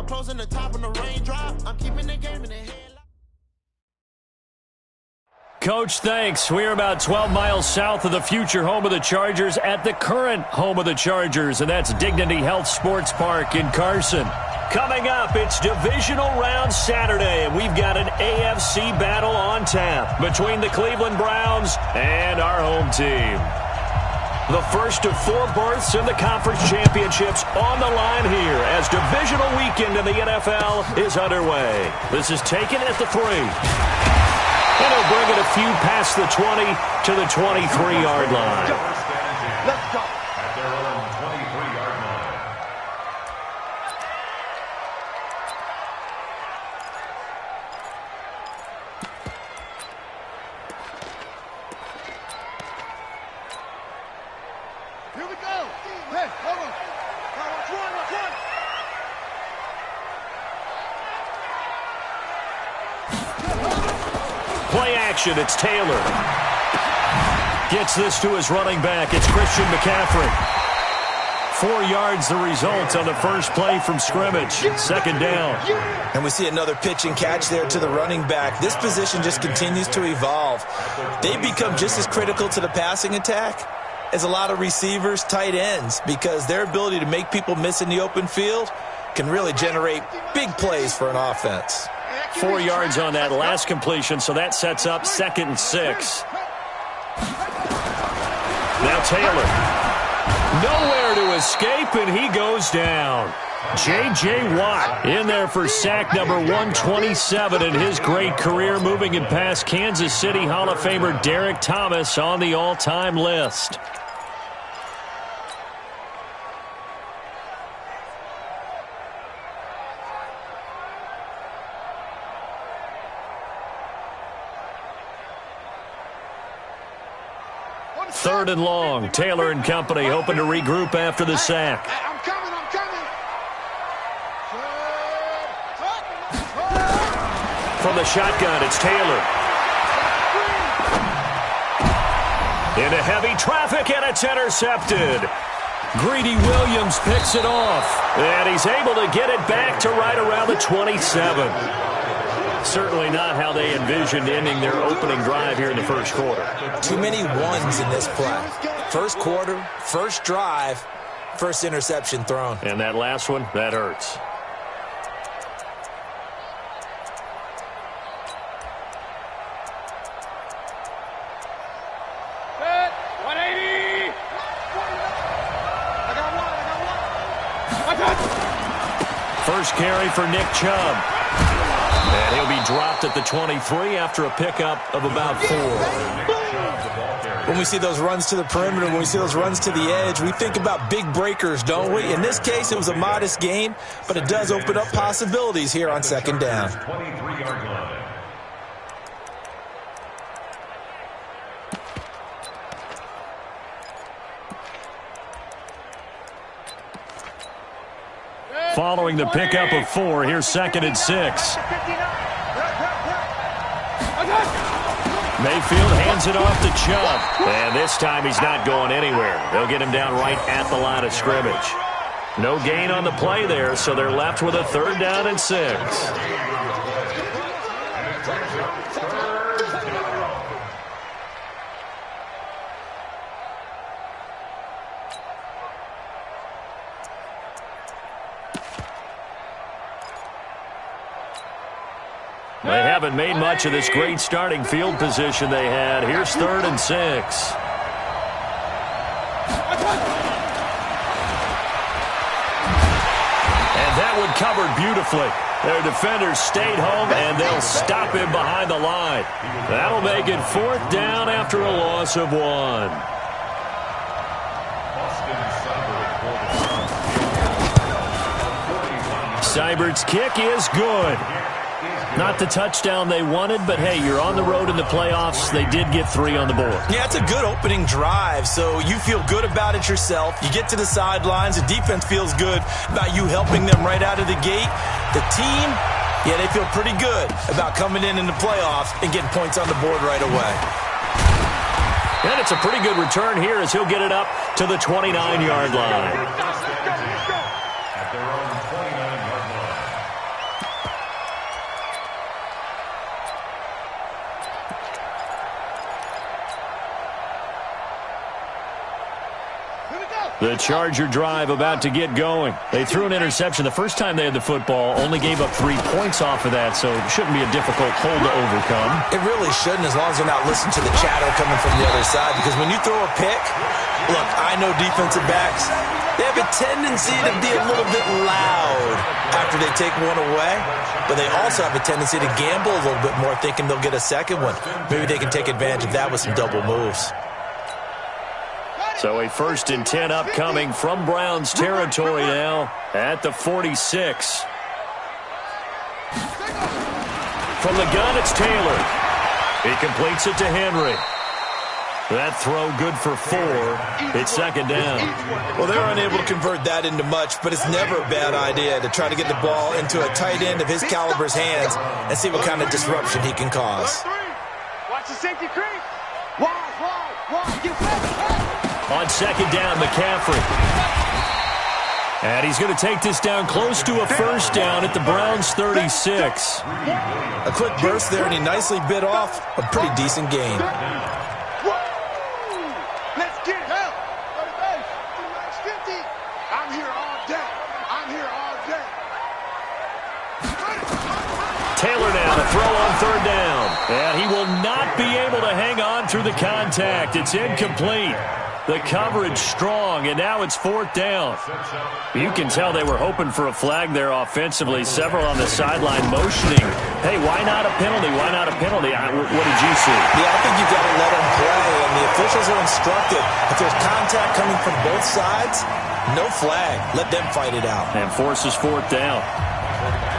I'm closing the top on the raindrop. I'm keeping the game in the head. Coach, thanks. We're about 12 miles south of the future home of the Chargers at the current home of the Chargers, and that's Dignity Health Sports Park in Carson. Coming up, it's Divisional Round Saturday, and we've got an AFC battle on tap between the Cleveland Browns and our home team. The first of 4 berths in the conference championships on the line here as divisional weekend in the NFL is underway. This is taken at the 3. And he'll bring it a few past the 20 to the 23-yard line. Let's go. At their own 23-yard line. Here we go. Hey, hold on. Watch one. Play action, it's Taylor. Gets this to his running back. It's Christian McCaffrey. 4 yards the result on the first play from scrimmage. Second down. And we see another pitch and catch there to the running back. This position just continues to evolve. They become just as critical to the passing attack as a lot of receivers, tight ends, because their ability to make people miss in the open field can really generate big plays for an offense. 4 yards on that last completion, so that sets up 2nd and 6. Now Taylor. Nowhere to escape, and he goes down. J.J. Watt in there for sack number 127 in his great career, moving it past Kansas City Hall of Famer Derek Thomas on the all-time list. Third and long. Taylor and company hoping to regroup after the sack. I'm coming. From the shotgun, it's Taylor. Into heavy traffic, and it's intercepted. Greedy Williams picks it off, and he's able to get it back to right around the 27. Certainly not how they envisioned ending their opening drive here in the first quarter. Too many ones in this play. First quarter, first drive, first interception thrown. And that last one, that hurts. Set. 180. I got one. First carry for Nick Chubb. And he'll be dropped at the 23 after a pickup of about 4. When we see those runs to the perimeter, when we see those runs to the edge, we think about big breakers, don't we? In this case, it was a modest gain, but it does open up possibilities here on second down. 23-yard line. Following the pickup of 4, here's 2nd and 6. Mayfield hands it off to Chubb. And this time he's not going anywhere. They'll get him down right at the line of scrimmage. No gain on the play there, so they're left with a 3rd down and 6. They haven't made much of this great starting field position they had. Here's 3rd and 6. And that one covered beautifully. Their defenders stayed home, and they'll stop him behind the line. That'll make it 4th down after a loss of 1. Seibert's kick is good. Not the touchdown they wanted, but hey, you're on the road in the playoffs. They did get 3 on the board. Yeah, it's a good opening drive, so you feel good about it yourself. You get to the sidelines. The defense feels good about you helping them right out of the gate. The team, yeah, they feel pretty good about coming in the playoffs and getting points on the board right away. And it's a pretty good return here as he'll get it up to the 29-yard line. At their own 29-yard line. The Charger drive about to get going. They threw an interception the first time they had the football, only gave up 3 points off of that, so it shouldn't be a difficult hole to overcome. It really shouldn't, as long as they're not listening to the chatter coming from the other side, because when you throw a pick, look, I know defensive backs, they have a tendency to be a little bit loud after they take one away, but they also have a tendency to gamble a little bit more, thinking they'll get a second one. Maybe they can take advantage of that with some double moves. So a 1st and 10 upcoming from Browns territory now at the 46. From the gun, it's Taylor. He completes it to Henry. That throw good for 4. It's 2nd down. Well, they were unable to convert that into much, but it's never a bad idea to try to get the ball into a tight end of his caliber's hands and see what kind of disruption he can cause. Watch the safety creep. Wide. Get back. On 2nd down, McCaffrey. And he's going to take this down close to a 1st down at the Browns' 36. A quick burst there, and he nicely bit off a pretty decent gain. Let's get help. 50. I'm here all day. Taylor now to throw on 3rd down. And he will not be able to hang on through the contact. It's incomplete. The coverage strong, and now it's 4th down. You can tell they were hoping for a flag there offensively. Several on the sideline motioning. Hey, why not a penalty? Why not a penalty? What did you see? Yeah, I think you've got to let them play, and the officials are instructed. If there's contact coming from both sides, no flag. Let them fight it out. And forces 4th down.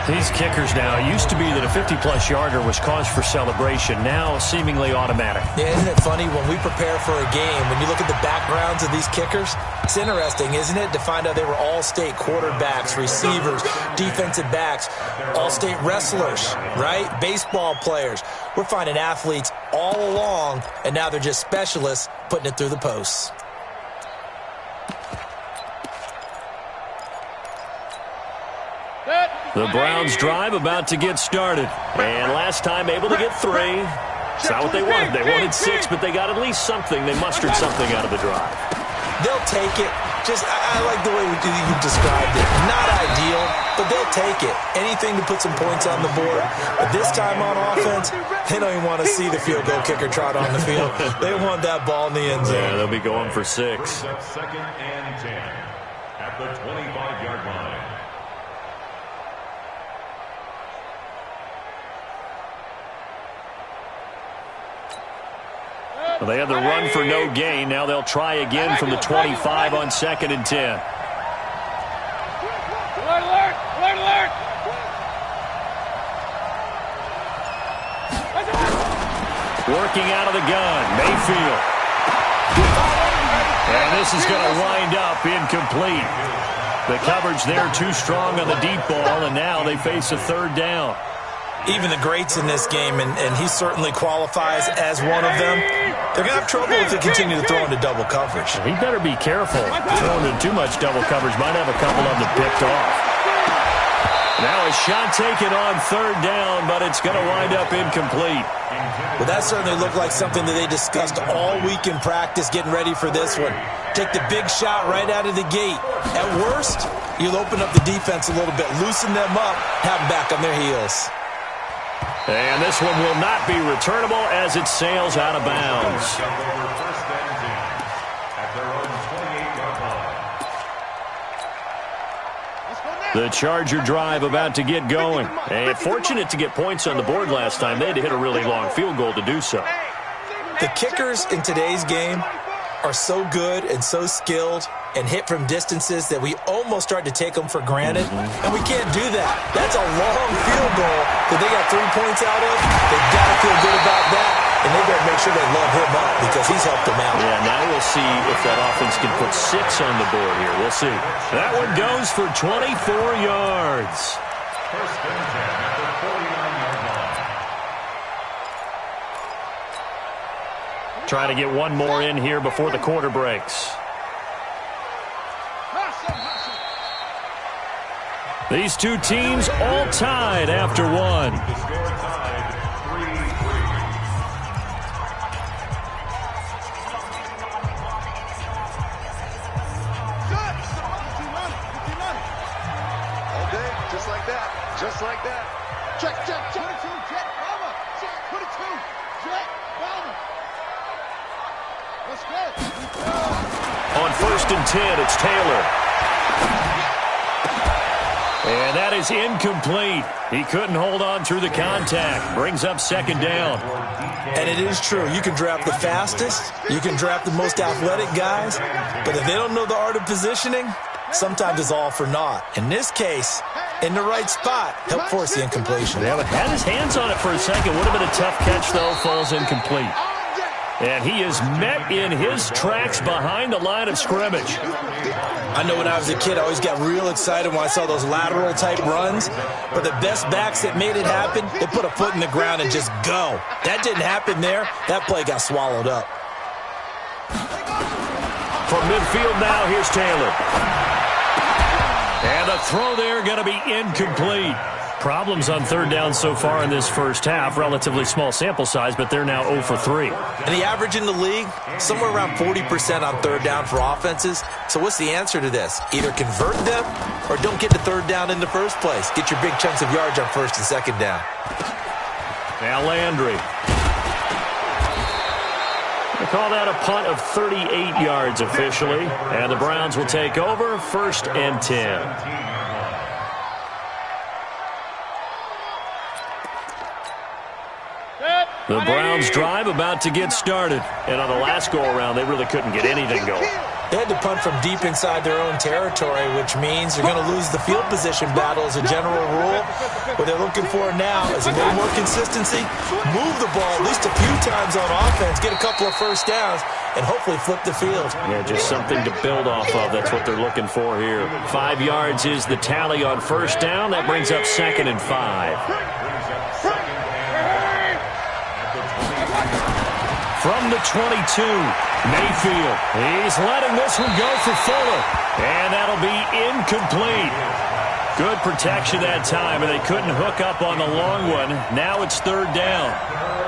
These kickers now, it used to be that a 50-plus yarder was cause for celebration. Now seemingly automatic. Yeah, isn't it funny when we prepare for a game, when you look at the backgrounds of these kickers, it's interesting, isn't it, to find out they were all-state quarterbacks, receivers, defensive backs, all-state wrestlers, right? Baseball players. We're finding athletes all along, and now they're just specialists putting it through the posts. The Browns drive about to get started. And last time able to get 3. It's not what they wanted. They wanted 6, but they got at least something. They mustered something out of the drive. They'll take it. I like the way you described it. Not ideal, but they'll take it. Anything to put some points on the board. But this time on offense, they don't even want to see the field goal kicker trot on the field. They want that ball in the end zone. Yeah, they'll be going for 6. 2nd and 10 at the 25-yard line. Well, they had the run for no gain. Now they'll try again from the 25 on 2nd and 10. Alert! Working out of the gun, Mayfield. And this is going to wind up incomplete. The coverage there too strong on the deep ball, and now they face a 3rd down. Even the greats in this game, and he certainly qualifies as one of them, they're going to have trouble if they continue to throw into double coverage. He better be careful. Throwing in too much double coverage might have a couple of them picked off. Now a shot taken on 3rd down, but it's going to wind up incomplete. Well, that certainly looked like something that they discussed all week in practice getting ready for this one. Take the big shot right out of the gate. At worst, you'll open up the defense a little bit, loosen them up, have them back on their heels. And this one will not be returnable as it sails out of bounds. The Charger drive about to get going. And fortunate to get points on the board last time. They had to hit a really long field goal to do so. The kickers in today's game are so good and so skilled and hit from distances that we almost start to take them for granted. And we can't do that. That's a long field goal that they got 3 points out of. They've got to feel good about that. And they better make sure they love him up because he's helped them out. Yeah, now we'll see if that offense can put 6 on the board here. We'll see. That one goes for 24 yards. 1st and 10 at the 49-yard line. Try to get one more in here before the quarter breaks. These two teams all tied after one. The score tied 3-3. Just like that. Check, check, check. 22, check, Palmer. 22, check, Palmer. Let's go. On 1st and 10, it's Taylor. And that is incomplete. He couldn't hold on through the contact. Brings up 2nd down. And it is true. You can draft the fastest. You can draft the most athletic guys. But if they don't know the art of positioning, sometimes it's all for naught. In this case, in the right spot, help force the incompletion. Yeah, but had his hands on it for a second. Would have been a tough catch, though. Falls incomplete. And he is met in his tracks behind the line of scrimmage. I know when I was a kid, I always got real excited when I saw those lateral-type runs. But the best backs that made it happen, they put a foot in the ground and just go. That didn't happen there. That play got swallowed up. From midfield now, here's Taylor. And the throw there going to be incomplete. Problems on 3rd down so far in this first half. Relatively small sample size, but they're now 0 for 3. And the average in the league, somewhere around 40% on 3rd down for offenses. So what's the answer to this? Either convert them or don't get to 3rd down in the first place. Get your big chunks of yards on 1st and 2nd down. Now Landry. They call that a punt of 38 yards officially. And the Browns will take over 1st and 10. The Browns drive about to get started. And on the last go-around, they really couldn't get anything going. They had to punt from deep inside their own territory, which means they're going to lose the field position battle as a general rule. What they're looking for now is a little more consistency, move the ball at least a few times on offense, get a couple of 1st downs, and hopefully flip the field. Yeah, just something to build off of. That's what they're looking for here. 5 yards is the tally on 1st down. That brings up 2nd and 5. From the 22, Mayfield. He's letting this one go for Fuller. And that'll be incomplete. Good protection that time, and they couldn't hook up on the long one. Now it's 3rd down.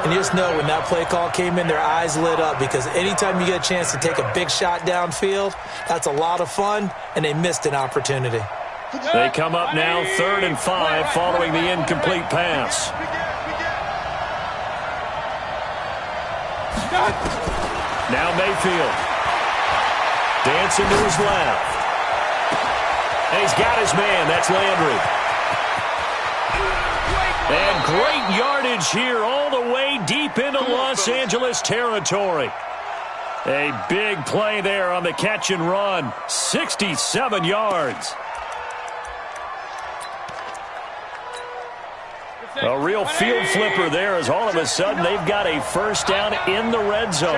And you just know when that play call came in, their eyes lit up, because anytime you get a chance to take a big shot downfield, that's a lot of fun, and they missed an opportunity. They come up now 3rd and 5 following the incomplete pass. Now Mayfield. Dancing to his left. And he's got his man. That's Landry. And great yardage here all the way deep into Los Angeles territory. A big play there on the catch and run. 67 yards. A real field flipper there as all of a sudden they've got a 1st down in the red zone.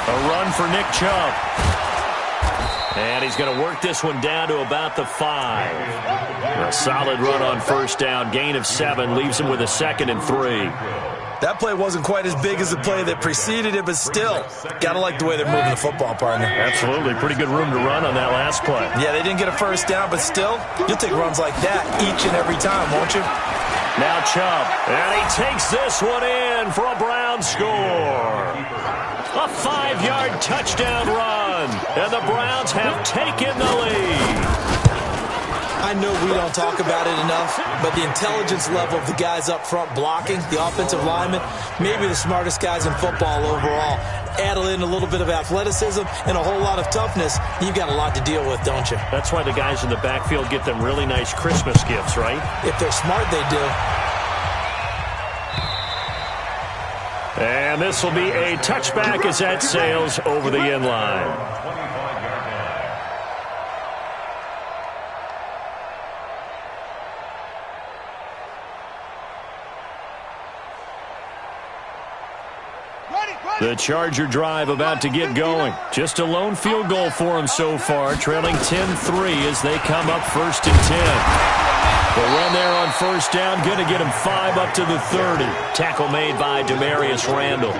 A run for Nick Chubb. And he's going to work this one down to about the 5. A solid run on 1st down. Gain of 7 leaves him with a 2nd and 3. That play wasn't quite as big as the play that preceded it, but still, gotta like the way they're moving the football, partner. Absolutely. Pretty good room to run on that last play. Yeah, they didn't get a 1st down, but still, you'll take runs like that each and every time, won't you? Now Chubb. And he takes this one in for a Brown score. A 5-yard touchdown run. And the Browns have taken the lead. I know we don't talk about it enough, but the intelligence level of the guys up front blocking, the offensive linemen, maybe the smartest guys in football overall. Add in a little bit of athleticism and a whole lot of toughness, you've got a lot to deal with, don't you? That's why the guys in the backfield get them really nice Christmas gifts, right? If they're smart, they do. And this will be a touchback as that sails over the end line. The Charger drive about to get going. Just a lone field goal for them so far, trailing 10-3 as they come up 1st and 10. The run there on 1st down, going to get him 5 up to the 30. Tackle made by Demarius Randall.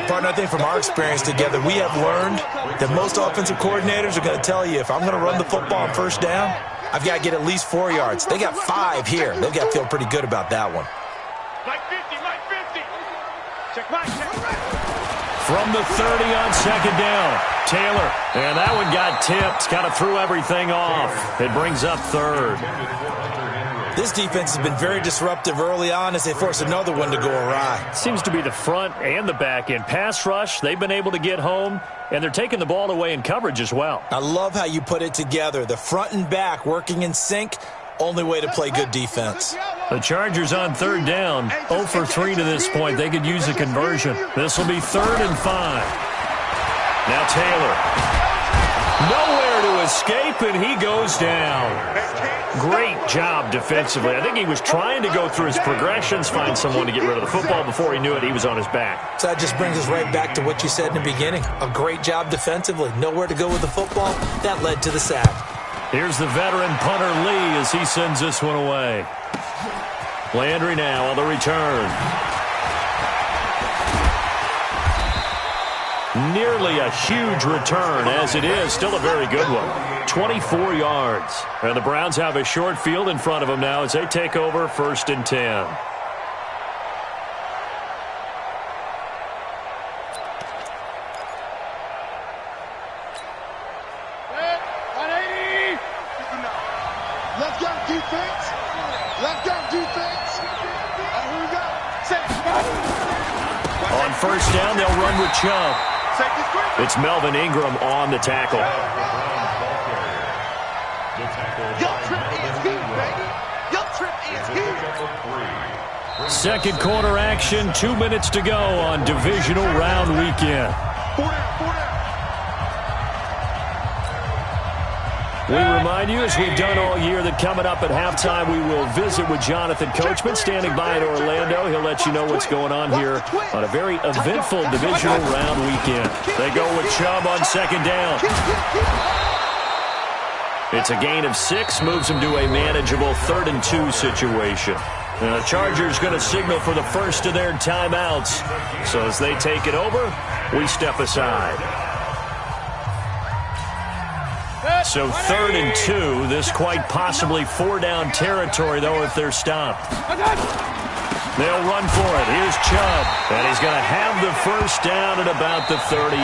Partner, I think from our experience together, we have learned that most offensive coordinators are going to tell you, if I'm going to run the football on 1st down, I've got to get at least 4 yards. They got 5 here. They've got to feel pretty good about that one. Mike 50, Mike 50. Check Mike. From the 30 on second down, Taylor. And that one got tipped. Kind of threw everything off. It brings up third. This defense has been very disruptive early on as they force another one to go awry. Seems to be the front and the back end. Pass rush, they've been able to get home, and they're taking the ball away in coverage as well. I love how you put it together. The front and back working in sync, only way to play good defense. The Chargers on third down, 0 for 3 to this point. They could use a conversion. This will be 3rd and 5. Now Taylor. Nowhere to escape, and he goes down. Great job defensively. I think he was trying to go through his progressions, find someone to get rid of the football. Before he knew it, he was on his back. So that just brings us right back to what you said in the beginning. A great job defensively. Nowhere to go with the football. That led to the sack. Here's the veteran punter Lee as he sends this one away. Landry now on the return. Nearly a huge return, as it is. Still a very good one. 24 yards. And the Browns have a short field in front of them now as they take over 1st and 10. Let's go, defense. Let's go, defense. And here we go. On 1st down, they'll run with Chubb. It's Melvin Ingram on the tackle. Your trip is here, baby. Your trip is here. Second quarter action, 2 minutes to go on divisional round weekend. We remind you, as we've done all year, that coming up at halftime, we will visit with Jonathan Coachman standing by in Orlando. He'll let you know what's going on here on a very eventful divisional round weekend. They go with Chubb on 2nd down. It's a gain of 6, moves them to a manageable 3rd and 2 situation. And the Chargers going to signal for the first of their timeouts. So as they take it over, we step aside. So 3rd and 2, this quite possibly 4-down territory, though, if they're stopped. They'll run for it. Here's Chubb, and he's going to have the first down at about the 38.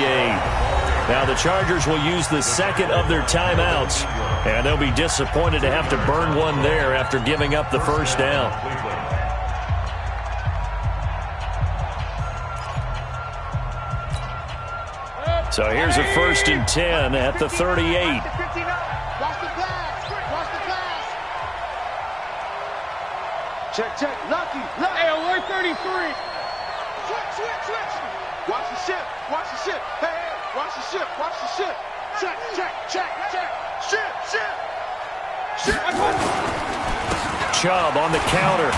Now the Chargers will use the second of their timeouts, and they'll be disappointed to have to burn one there after giving up the first down. So here's a 1st and 10 at the 38. Watch the pass. Watch the pass. Check. Lucky. Hey, alert 33. Switch. Watch the ship. Hey, watch the ship. Check. Ship. Chubb on the counter.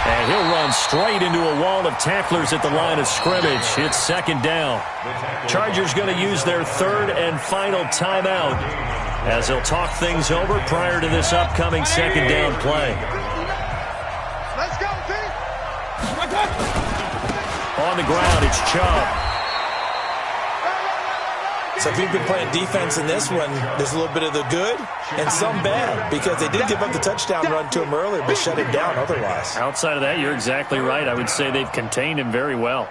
And he'll run straight into a wall of tacklers at the line of scrimmage. It's 2nd down. Chargers going to use their 3rd and final timeout as they'll talk things over prior to this upcoming 2nd down play. Let's go, Pete. On the ground, it's Chubb. So if you've been playing defense in this one, there's a little bit of the good and some bad, because they did give up the touchdown run to him earlier, but shut him down otherwise. Outside of that, you're exactly right. I would say they've contained him very well.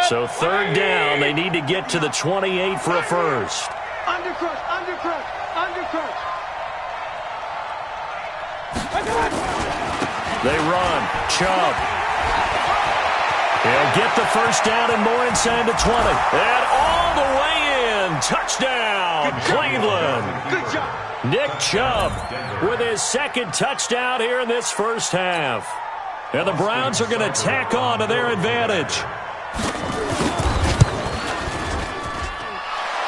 So 3rd down, they need to get to the 28 for a first. Undercrush. They run. Chubb. He'll get the first down and more inside the 20. And all the way in. Touchdown, Cleveland. Good job. Nick Chubb with his 2nd touchdown here in this first half. And the Browns are going to tack on to their advantage.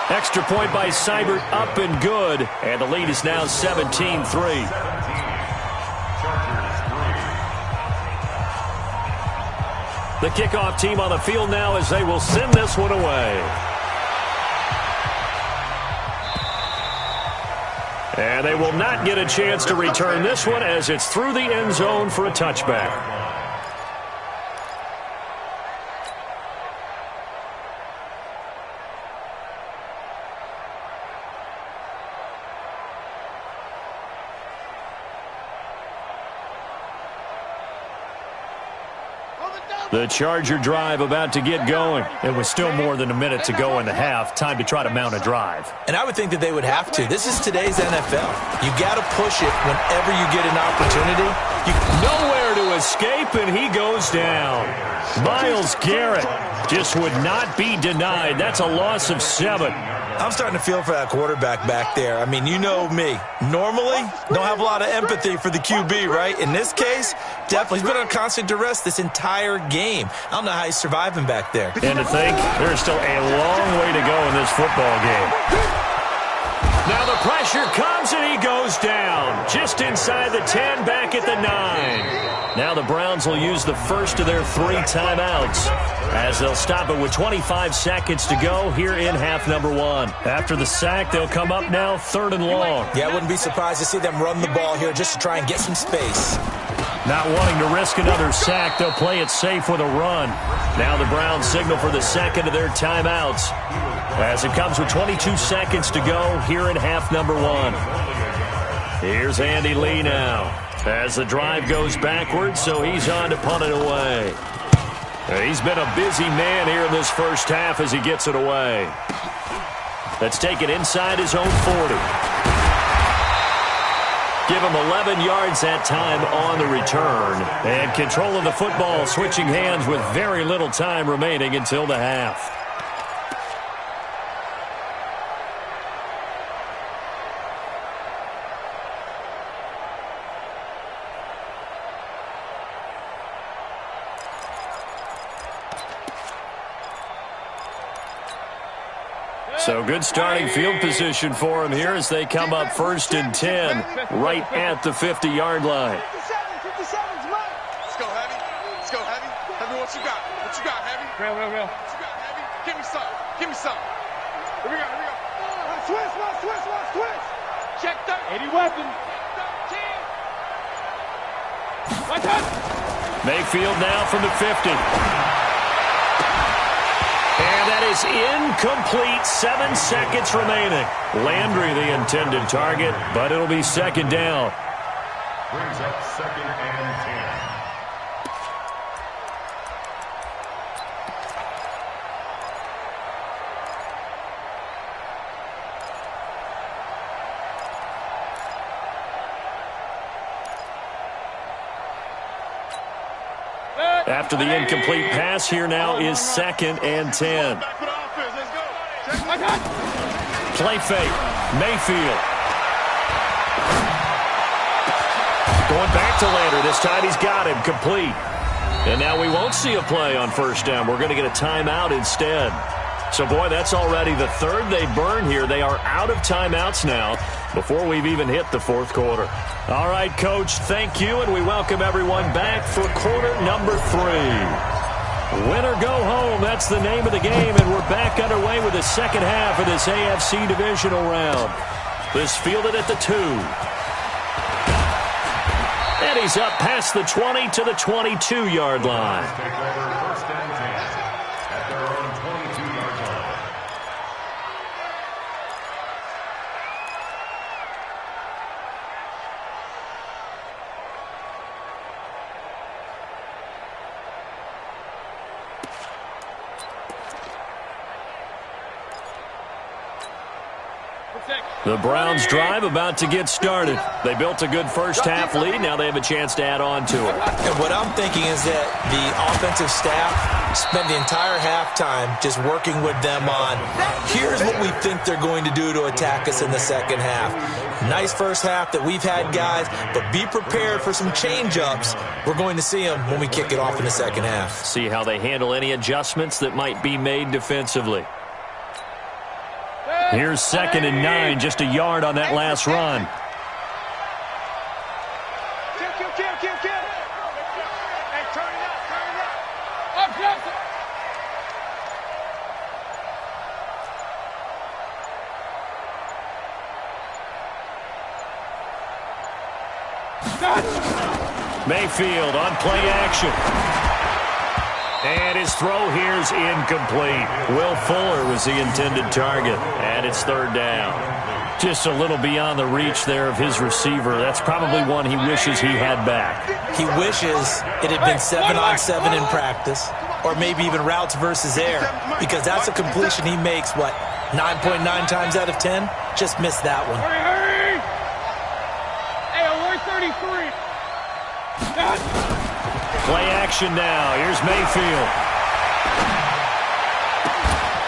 Extra point by Seibert, up and good. And the lead is now 17-3. The kickoff team on the field now as they will send this one away. And they will not get a chance to return this one as it's through the end zone for a touchback. The Charger drive about to get going. It was still more than a minute to go in the half. Time to try to mount a drive. And I would think that they would have to. This is today's NFL. You got to push it whenever you get an opportunity. Nowhere to escape, and he goes down. Myles Garrett just would not be denied. That's a loss of 7. I'm starting to feel for that quarterback back there. I mean, you know me. Normally, don't have a lot of empathy for the QB, right? In this case, definitely. He's been on constant duress this entire game. I don't know how he's surviving back there. And to think, there's still a long way to go in this football game. Now the pressure comes, and he goes down. Just inside the 10, back at the 9. Now the Browns will use the first of their 3 timeouts as they'll stop it with 25 seconds to go here in half number 1. After the sack, they'll come up now 3rd and long. Yeah, I wouldn't be surprised to see them run the ball here just to try and get some space. Not wanting to risk another sack, they'll play it safe with a run. Now the Browns signal for the second of their timeouts as it comes with 22 seconds to go here in half number 1. Here's Andy Lee now as the drive goes backwards, so he's on to punt it away. He's been a busy man here in this first half as he gets it away. Let's take it inside his own 40. Give him 11 yards that time on the return. And control of the football, switching hands with very little time remaining until the half. So good starting field position for him here as they come up 1st and 10 right at the 50-yard line. 57's mine. Let's go, Heavy. Let's go, Heavy. Heavy, what you got? What you got, Heavy? Real. What you got, Heavy? Give me some. Give me some. Here we go. Switch. Check 30. 80 weapon. 13. One touch. Mayfield now from the 50. And that is incomplete. 7 seconds remaining. Landry the intended target, but it'll be 2nd down. Brings up 2nd and 10. After the incomplete pass, here now is 2nd and 10. Play fake. Mayfield. Going back to Landry. This time he's got him complete. And now we won't see a play on 1st down. We're going to get a timeout instead. So, boy, that's already the 3rd they burn here. They are out of timeouts now before we've even hit the 4th quarter. All right, Coach, thank you, and we welcome everyone back for quarter number 3. Win or go home, that's the name of the game, and we're back underway with the second half of this AFC divisional round. This fielded at the 2. And he's up past the 20 to the 22-yard line. Take over 1st and 10 at their own 22-yard line. The Browns drive about to get started. They built a good first half lead. Now they have a chance to add on to it. And what I'm thinking is that the offensive staff spent the entire halftime just working with them on, here's what we think they're going to do to attack us in the second half. Nice first half that we've had, guys, but be prepared for some change-ups. We're going to see them when we kick it off in the second half. See how they handle any adjustments that might be made defensively. Here's 2nd and 9, just a yard on that last run. Kill. Hey, turn it up. Up, closer. Mayfield on play action. And his throw here's incomplete. Will Fuller was the intended target, and it's 3rd down. Just a little beyond the reach there of his receiver. That's probably one he wishes he had back. He wishes it had been 7-on-7 in practice, or maybe even routes versus air, because that's a completion he makes, 9.9 times out of 10? Just missed that one. Hurry! Hey, we're 33. Play action now. Here's Mayfield.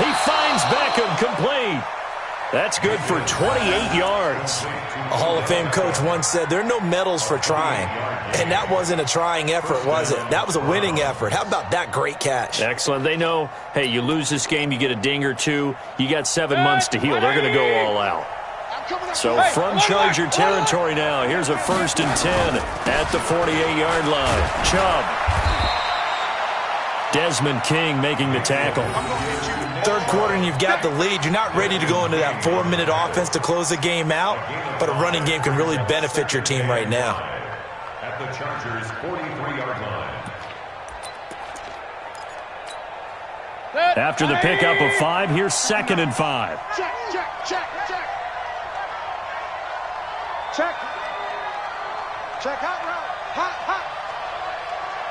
He finds Beckham, complete. That's good for 28 yards. A Hall of Fame coach once said, there are no medals for trying. And that wasn't a trying effort, was it? That was a winning effort. How about that great catch? Excellent. They know, hey, you lose this game, you get a ding or two. You got 7 months to heal. They're going to go all out. So from Charger territory now, here's a 1st and 10 at the 48-yard line. Chubb. Desmond King making the tackle. Third quarter and you've got the lead. You're not ready to go into that 4-minute offense to close the game out, but a running game can really benefit your team right now. At the Chargers' 43-yard line. After the pickup of 5, here's 2nd and 5. Check, check, check, check. Check. Check, hot route. Hot, hot.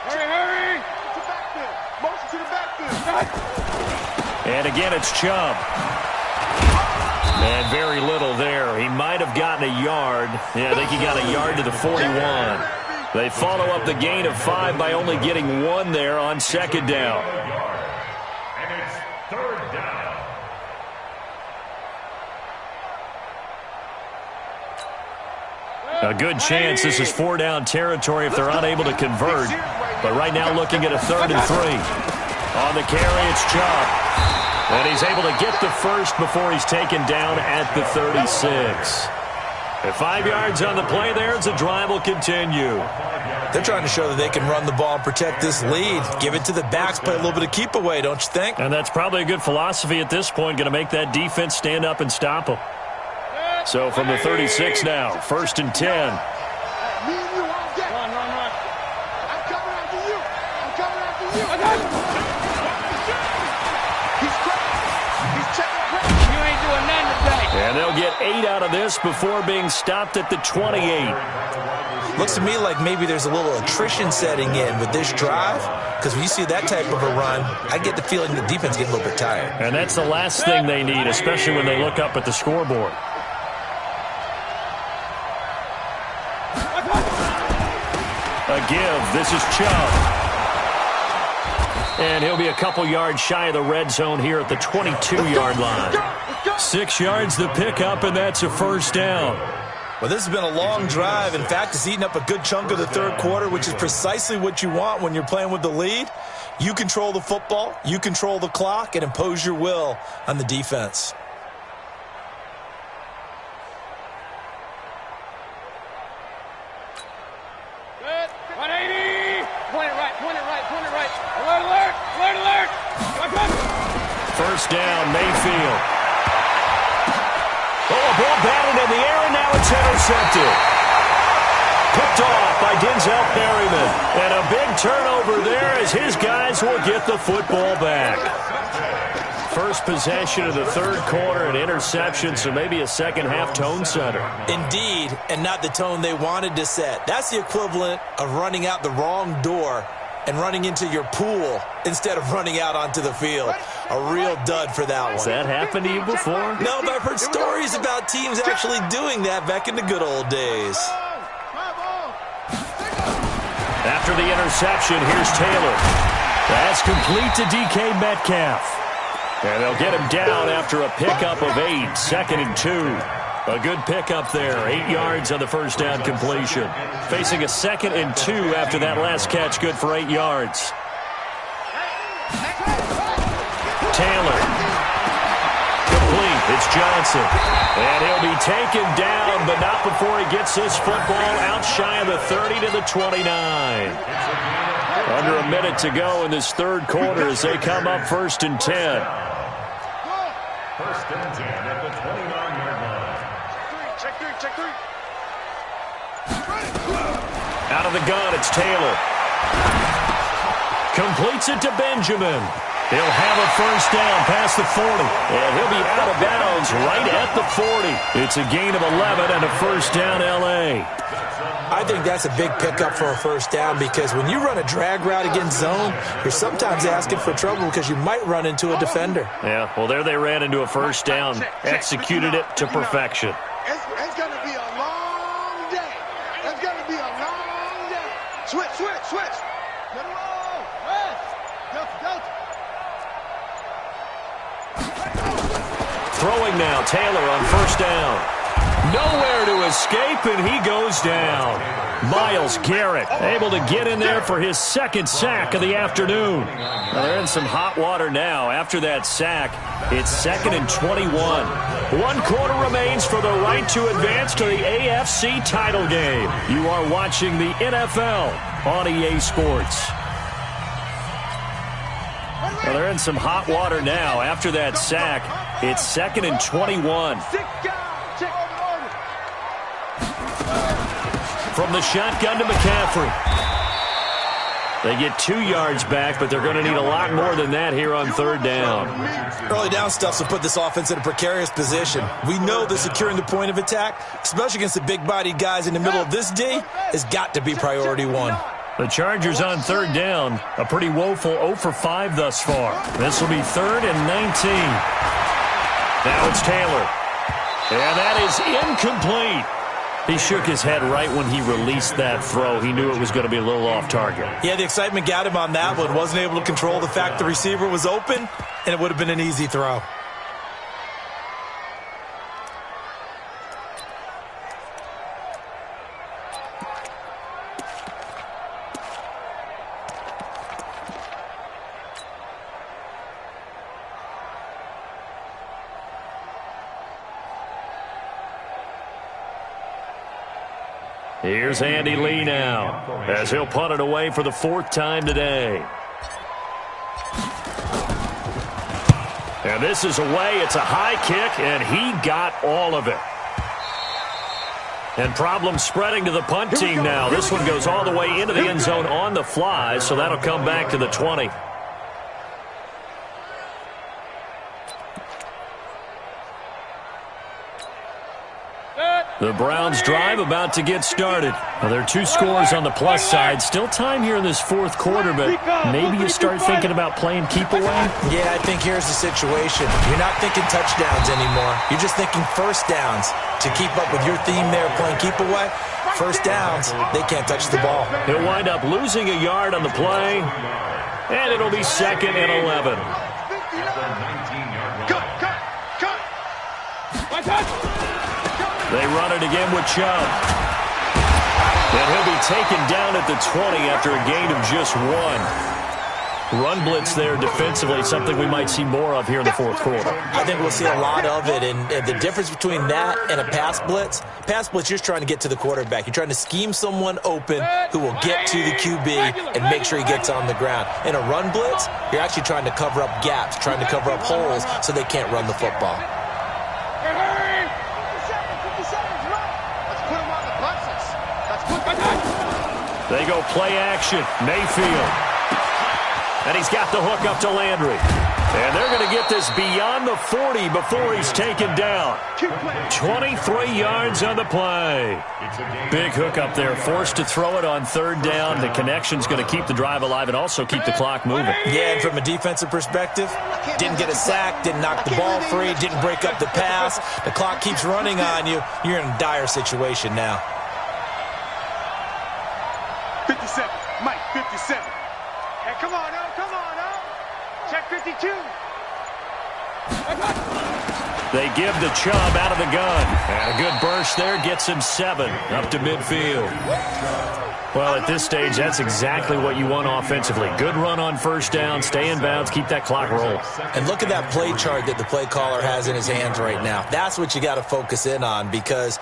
Hurry! To the backfield. Motion to the backfield. And again, it's Chubb. And very little there. He might have gotten a yard. Yeah, I think he got a yard to the 41. They follow up the gain of 5 by only getting 1 there on 2nd down. And it's 3rd down. A good chance this is 4-down territory if they're unable to convert. But right now looking at a 3rd and 3. On the carry, it's Chubb. And he's able to get the first before he's taken down at the 36. At 5 yards on the play there, the drive will continue. They're trying to show that they can run the ball and protect this lead. Give it to the backs, play a little bit of keep away, don't you think? And that's probably a good philosophy at this point, going to make that defense stand up and stop them. So from the 36 now, 1st and 10. Me and you all get. Run. I'm coming after you. I'm coming after you. He's crazy. He's checking crazy. You ain't doing nothing today. And they'll get 8 out of this before being stopped at the 28. Looks to me like maybe there's a little attrition setting in with this drive, because when you see that type of a run, I get the feeling the defense gets a little bit tired. And that's the last thing they need, especially when they look up at the scoreboard. A give. This is Chubb. And he'll be a couple yards shy of the red zone here at the 22-yard line. 6 yards the pickup, and that's a 1st down. Well, this has been a long drive. In fact, it's eaten up a good chunk of the 3rd quarter, which is precisely what you want when you're playing with the lead. You control the football, you control the clock, and impose your will on the defense. Good. 180. Point it right. Alert. 1st down, Mayfield. Oh, a ball batted in the air, and now it's intercepted. Picked off by Denzel Perryman. And a big turnover there as his guys will get the football back. First possession of the 3rd quarter, an interception, so maybe a second-half tone setter. Indeed, and not the tone they wanted to set. That's the equivalent of running out the wrong door and running into your pool instead of running out onto the field. A real dud for that one. Has that happened to you before? No, but I've heard stories about teams actually doing that back in the good old days. After the interception, here's Taylor. That's complete to DK Metcalf. And they'll get him down after a pickup of 8, 2nd and 2. A good pickup there, 8 yards on the 1st down completion. Facing a 2nd and 2 after that last catch, good for 8 yards. Taylor. Complete, it's Johnson. And he'll be taken down, but not before he gets this football out shy of the 30 to the 29. Under a minute to go in this 3rd quarter as they come up 1st and 10. 1st and 10 at the 29-yard line. Check three. Out of the gun, it's Taylor. Completes it to Benjamin. He'll have a first down past the 40. And he'll be out of bounds right at the 40. It's a gain of 11 and a first down, L.A. I think that's a big pickup for a first down because when you run a drag route against zone, you're sometimes asking for trouble because you might run into a defender. Yeah, well, there they ran into a first down. Executed it to perfection. It's going to be a long day. It's going to be a long day. Switch. Get a roll. Go. Throwing now, Taylor on first down. Nowhere to escape, and he goes down. Myles Garrett able to get in there for his second sack of the afternoon. Now they're in some hot water now. After that sack, it's 2nd and 21. 1 quarter remains for the right to advance to the AFC title game. You are watching the NFL on EA Sports. Well, they're in some hot water now. After that sack, it's 2nd and 21. From the shotgun to McCaffrey. They get 2 yards back, but they're going to need a lot more than that here on third down. Early down stuff will put this offense in a precarious position. We know that securing the point of attack, especially against the big-bodied guys in the middle of this D, has got to be priority 1. The Chargers on third down, a pretty woeful 0 for 5 thus far. This will be 3rd and 19. Now it's Taylor. And that is incomplete. He shook his head right when he released that throw. He knew it was going to be a little off target. Yeah, the excitement got him on that one. Wasn't able to control the fact the receiver was open, and it would have been an easy throw. Here's Andy Lee now, as he'll punt it away for the 4th time today. And this is away. It's a high kick, and he got all of it. And problems spreading to the punt team now. This one goes all the way into the end zone on the fly, so that'll come back to the 20. The Browns drive about to get started. Well, there are 2 scores on the plus side. Still time here in this 4th quarter, but maybe you start thinking about playing keep away? Yeah, I think here's the situation. You're not thinking touchdowns anymore. You're just thinking first downs. To keep up with your theme there, playing keep away, first downs, they can't touch the ball. He'll wind up losing a yard on the play, and it'll be 2nd and 11. They run it again with Chubb. And he'll be taken down at the 20 after a gain of just 1. Run blitz there defensively, something we might see more of here in the 4th quarter. I think we'll see a lot of it, and the difference between that and a pass blitz, you're just trying to get to the quarterback. You're trying to scheme someone open who will get to the QB and make sure he gets on the ground. In a run blitz, you're actually trying to cover up gaps, trying to cover up holes so they can't run the football. They go play action. Mayfield. And he's got the hook up to Landry. And they're going to get this beyond the 40 before he's taken down. 23 yards on the play. Big hook up there. Forced to throw it on third down. The connection's going to keep the drive alive and also keep the clock moving. Yeah, and from a defensive perspective, didn't get a sack, didn't knock the ball free, didn't break up the pass. The clock keeps running on you. You're in a dire situation now. 57. Mike, 57. Hey, come on, now. Check 52. They give the Chubb out of the gun. And a good burst there gets him 7 up to midfield. Well, at this stage, that's exactly what you want offensively. Good run on first down, stay in bounds, keep that clock rolling. And look at that play chart that the play caller has in his hands right now. That's what you got to focus in on because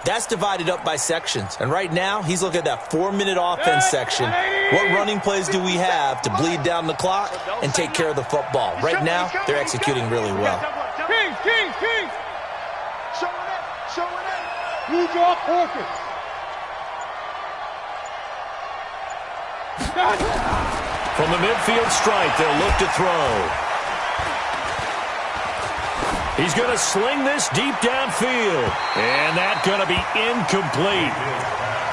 that's divided up by sections. And right now, he's looking at that 4-minute offense section. What running plays do we have to bleed down the clock and take care of the football? Right now, they're executing really well. King. Showing it. Blue jaw focus. From the midfield stripe, they'll look to throw. He's going to sling this deep downfield. And that's going to be incomplete.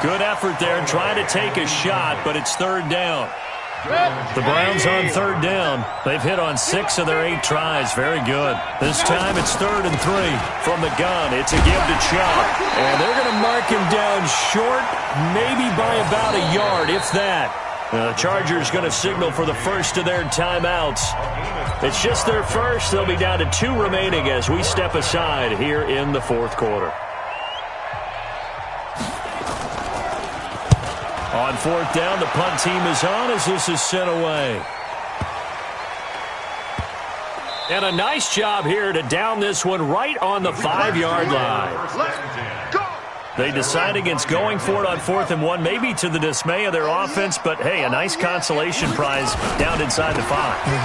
Good effort there trying to take a shot, but it's third down. The Browns on third down. They've hit on 6 of their 8 tries. Very good. This time it's 3rd and 3 from the gun. It's a give to Chubb. And they're going to mark him down short, maybe by about a yard, if that. The Chargers going to signal for the first of their timeouts. It's just their first. They'll be down to 2 remaining as we step aside here in the fourth quarter. On fourth down, the punt team is on as this is sent away. And a nice job here to down this one right on the 5-yard line. They decide against going for it on 4th and 1, maybe to the dismay of their offense, but hey, a nice consolation prize down inside the 5.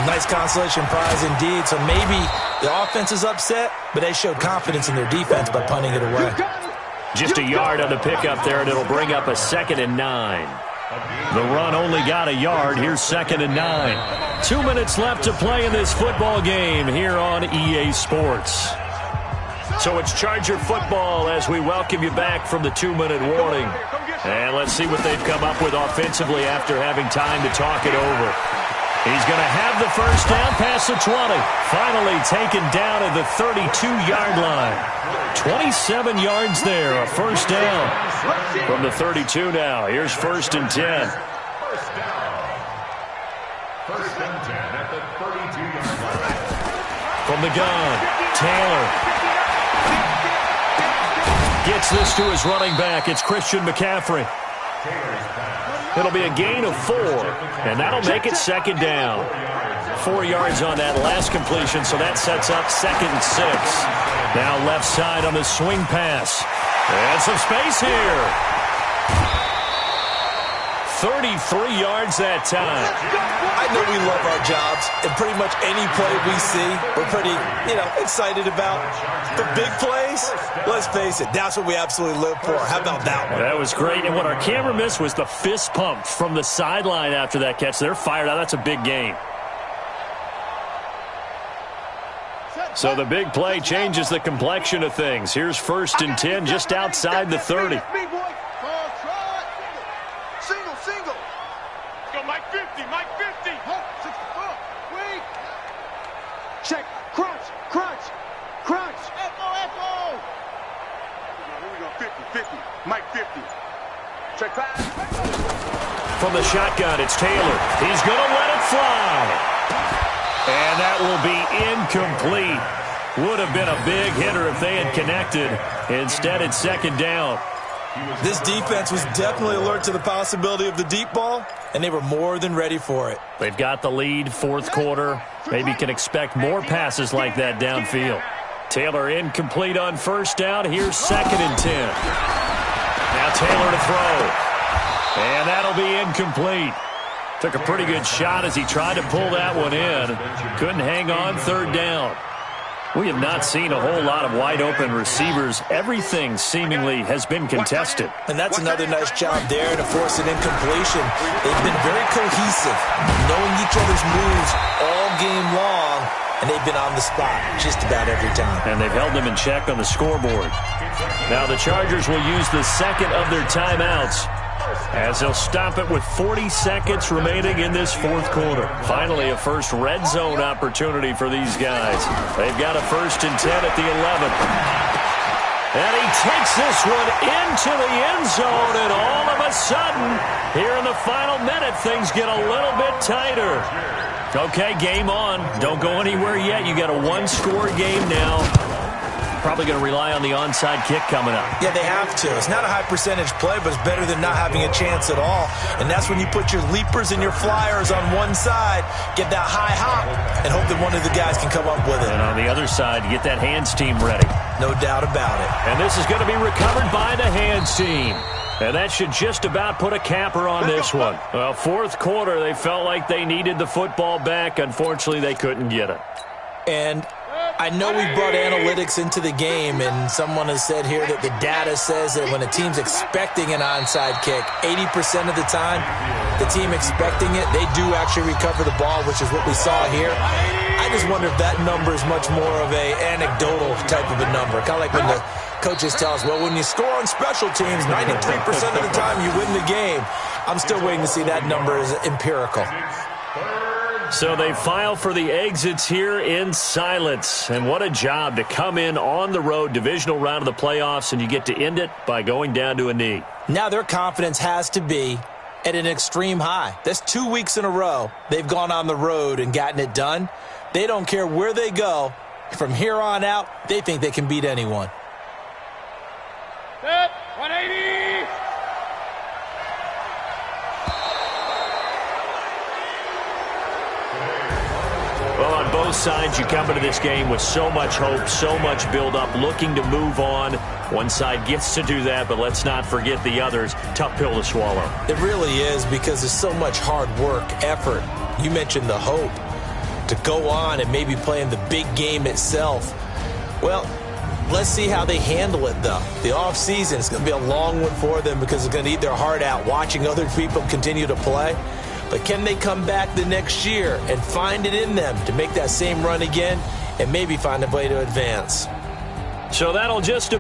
Nice consolation prize indeed. So maybe the offense is upset, but they showed confidence in their defense by punting it away. Just a yard on the pickup there, and it'll bring up a 2nd and 9. The run only got a yard. Here's 2nd and 9. 2 minutes left to play in this football game here on EA Sports. So it's Charger football as we welcome you back from the 2-minute warning. And let's see what they've come up with offensively after having time to talk it over. He's going to have the first down past the 20. Finally taken down at the 32-yard line. 27 yards there, a first down from the 32 now. Here's 1st and 10. First down. 1st and 10 at the 32-yard line. From the gun, Taylor gets this to his running back. It's Christian McCaffrey. It'll be a gain of 4, and that'll make it 2nd down. 4 yards on that last completion, so that sets up 2nd and 6. Now left side on the swing pass. And some space here. 33 yards that time. I know we love our jobs, and pretty much any play we see, we're pretty, excited about. The big plays, let's face it, that's what we absolutely live for. How about that one? That was great, and what our camera missed was the fist pump from the sideline after that catch. They're fired out. That's a big gain. So the big play changes the complexion of things. Here's 1st and 10 just outside the 30. Check. Crunch. Echo. Here we go. 50. Mike 50. Check pass. From the shotgun, it's Taylor. He's going to let it fly. And that will be incomplete. Would have been a big hitter if they had connected. Instead, it's 2nd down. This defense was definitely alert to the possibility of the deep ball, and they were more than ready for it. They've got the lead, 4th quarter. Maybe can expect more passes like that downfield. Taylor incomplete on 1st down. Here's 2nd and 10. Now Taylor to throw. And that'll be incomplete. Took a pretty good shot as he tried to pull that one in. Couldn't hang on, 3rd down. We have not seen a whole lot of wide-open receivers. Everything seemingly has been contested. And that's another nice job there to force an incompletion. They've been very cohesive, knowing each other's moves all game long, and they've been on the spot just about every time. And they've held them in check on the scoreboard. Now the Chargers will use the 2nd of their timeouts as they'll stop it with 40 seconds remaining in this 4th quarter. Finally, a first red zone opportunity for these guys. They've got a 1st and 10 at the 11. And he takes this one into the end zone, and all of a sudden, here in the final minute, things get a little bit tighter. Okay, game on. Don't go anywhere yet. You got a 1-score game now. Probably going to rely on the onside kick coming up. Yeah, they have to. It's not a high percentage play, but it's better than not having a chance at all. And that's when you put your leapers and your flyers on one side, get that high hop, and hope that one of the guys can come up with it. And on the other side, get that hands team ready. No doubt about it. And this is going to be recovered by the hands team. And that should just about put a capper on this one. Well, 4th quarter, they felt like they needed the football back. Unfortunately, they couldn't get it. And I know we brought analytics into the game, and someone has said here that the data says that when a team's expecting an onside kick, 80% of the time, the team expecting it, they do actually recover the ball, which is what we saw here. I just wonder if that number is much more of a anecdotal type of a number. Kind of like when the coaches tell us, well, when you score on special teams, 93% of the time you win the game. I'm still waiting to see that number as empirical. So they file for the exits here in silence. And what a job to come in on the road, divisional round of the playoffs, and you get to end it by going down to a knee. Now their confidence has to be at an extreme high. That's 2 weeks in a row they've gone on the road and gotten it done. They don't care where they go. From here on out, they think they can beat anyone. Set, 180. Well, on both sides, you come into this game with so much hope, so much build-up, looking to move on. One side gets to do that, but let's not forget the others. Tough pill to swallow. It really is, because there's so much hard work, effort. You mentioned the hope to go on and maybe play in the big game itself. Well, let's see how they handle it, though. The offseason is going to be a long one for them because they're going to eat their heart out watching other people continue to play. But can they come back the next year and find it in them to make that same run again and maybe find a way to advance? So that'll just